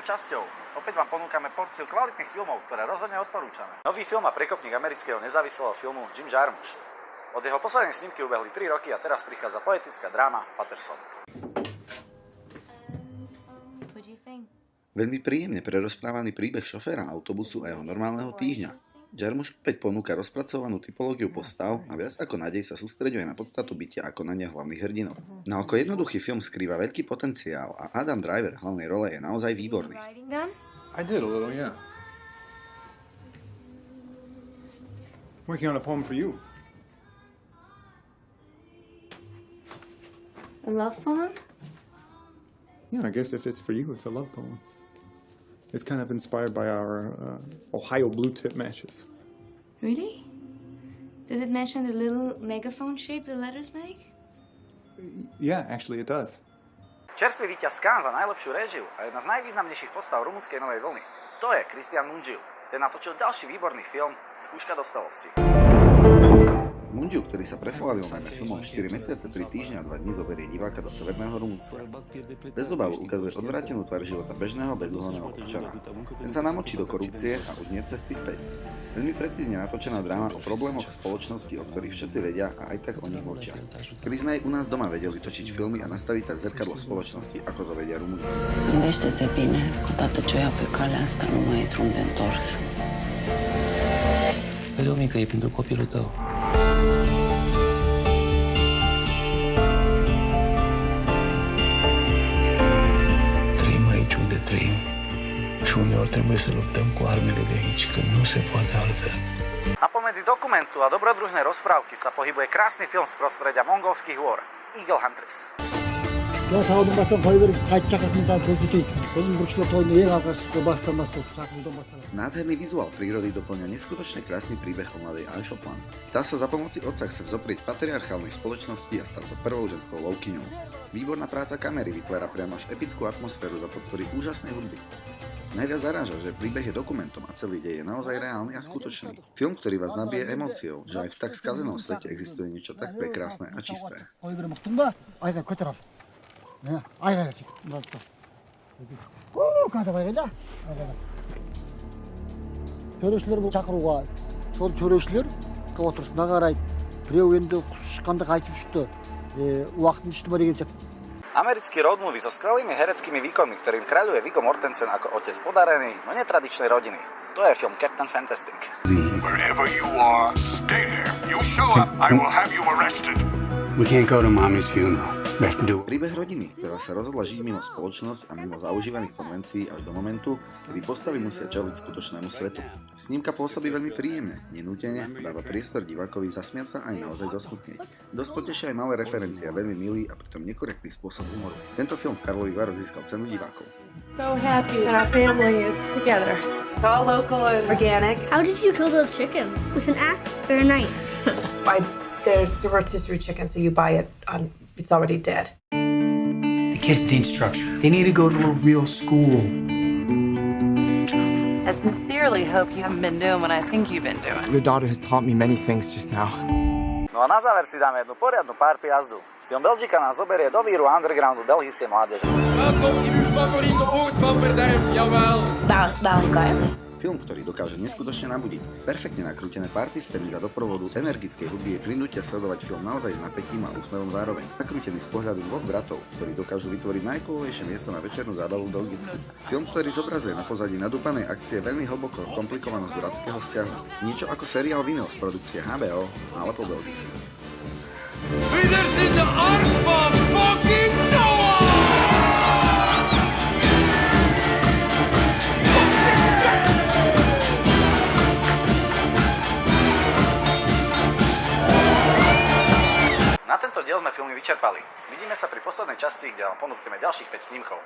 časťou. Opäť vám ponúkame porciu kvalitných filmov, ktoré rozhodne odporúčame. Nový film a prekopník amerického nezávislého filmu Jim Jarmusch. Od jeho poslednej snímky ubehli 3 roky a teraz prichádza poetická dráma Patterson. Veľmi príjemne prerozprávaný príbeh šoféra autobusu a jeho normálneho týždňa. Jarmusch opäť ponúka rozpracovanú typológiu postav a viac ako nádej sa sústreďuje na podstatu bytia ako na ne hlavných hrdinov. Na oko jednoduchý film skrýva veľký potenciál a Adam Driver v hlavnej role je naozaj výborný. I did a little, yeah. Working on a poem for you. A love poem? Yeah, I guess if it's for you, it's a love poem. It's kind of inspired by our Ohio blue tip matches. Really? Does it mention the little megaphone shape the letters make? Yeah, actually it does. Čerstvý víťaz Cannes za najlepšiu réžiu a jedna z najvýznamnejších postav rumunskej novej vlny. To je Cristian Mungiu. Ten natočil ďalší výborný film Skúška dospelosti. Mungiu, ktorý sa preslávil najmä filmom 4 mesiace, 3 týždňa a 2 dní, zoberie diváka do Severného Rumunska. Bez obavu ukazuje odvrátenú tvár života bežného bezúhonného občana. Ten sa namočí do korupcie a už nie cesty späť. Veľmi precízne natočená dráma o problémoch spoločnosti, o ktorých všetci vedia a aj tak o nich mlčia. Keby sme aj u nás doma vedeli točiť filmy a nastaviť tak zrkadlo spoločnosti, ako to vedia Rumúni. Gândește-te bine, odată ce o ia pe calea asta nu mai e drum de întors. Vede o mică, e pentru copilul tău. Trăim aici unde trăim și uneori trebuie să luptăm cu armele de aici, când nu se poate altfel. A pomedzi dokumentu a dobrodružnej rozprávky sa pohybuje krásny film z prostredia mongolských hôr Eagle Hunters. Я таудан бастан той беріп қайтып шақыртымдан көрсетейін. Оның бурчлы тойны ең алғашқы бастамасы сақылдан басталады. Nádherný vizuál prírody doplňa neskutočne krásny príbeh o mladej Aisha Plan. Tá sa za pomoci otca chce vzoprieť patriarchálnej spoločnosti a stať sa prvou ženskou lovkyňou. Výborná práca kamery vytvára priamo až epickú atmosféru za podpory úžasnej hudby. Najviac zaráža, že príbeh je dokumentom a celý dej je naozaj reálny a skutočný. Film, ktorý vás nabije emóciou, že aj v tak skazenom svete existuje niečo tak prekrásne a čisté. айға сөйтіп мынаны қазір байғайда төрешілер бұл шақыруға сол төрешілер отырысына қарайды біреу енді құс шыққанда қайтып ұшты уақытын ішті ма деген сияқты. Americký road movie so skvelými hereckými výkonmi, ktorým kráľuje Viggo Mortensen ako otec podarenej, no netradičnej rodiny. To je film Captain Fantastic. Wherever you are, stay there. You show up, I will have you arrested. We can't go to mommy's funeral. Príbeh rodiny, ktorá sa rozhodla žiť mimo spoločnosť a mimo zaužívaných konvencií až do momentu, kedy postavy musia čeliť skutočnému svetu. Snímka pôsobí veľmi príjemne, nenútene, dáva priestor divákovi zasmiať sa aj naozaj zosmutnieť. Dosť potešia aj malé referencie a veľmi milý a pritom nekorektný spôsob humoru. Tento film v Karlových Varoch získal cenu divákov. So happy that our family is together. It's all local and organic. How did you kill those chickens? With an axe or a knife? There's a rotisserie chicken, so you buy it on. It's already dead. The kids need structure. They need to go to a real school. I sincerely hope you haven't been doing what I think you've been doing. Your daughter has taught me many things just now. No a na záver si dáme jednu poriadnu party jazdu. Film Belgika nás zoberie do víru undergroundu belgickej mládeže. Welkom in uw favoriete oord van verderf, jawel. Belgica. Film, ktorý dokáže neskutočne nabudiť. Perfektne nakrútené party scény za doprovodu energickej hudby je prinútia sledovať film naozaj s napätím a úsmevom zároveň. Nakrútený z pohľadu dvoch bratov, ktorí dokážu vytvoriť najkúlovejšie miesto na večernú zábavu v Belgicku. Film, ktorý zobrazuje na pozadí nadúpanej akcie veľmi hlboko komplikovanosť bratského vzťahu. Niečo ako seriál Vinyl z produkcie HBO, ale po belgicky. Readers in the ark van fucking Noah! Na tento diel sme filmy vyčerpali. Vidíme sa pri poslednej časti, kde vám ponúkneme ďalších 5 snímkov.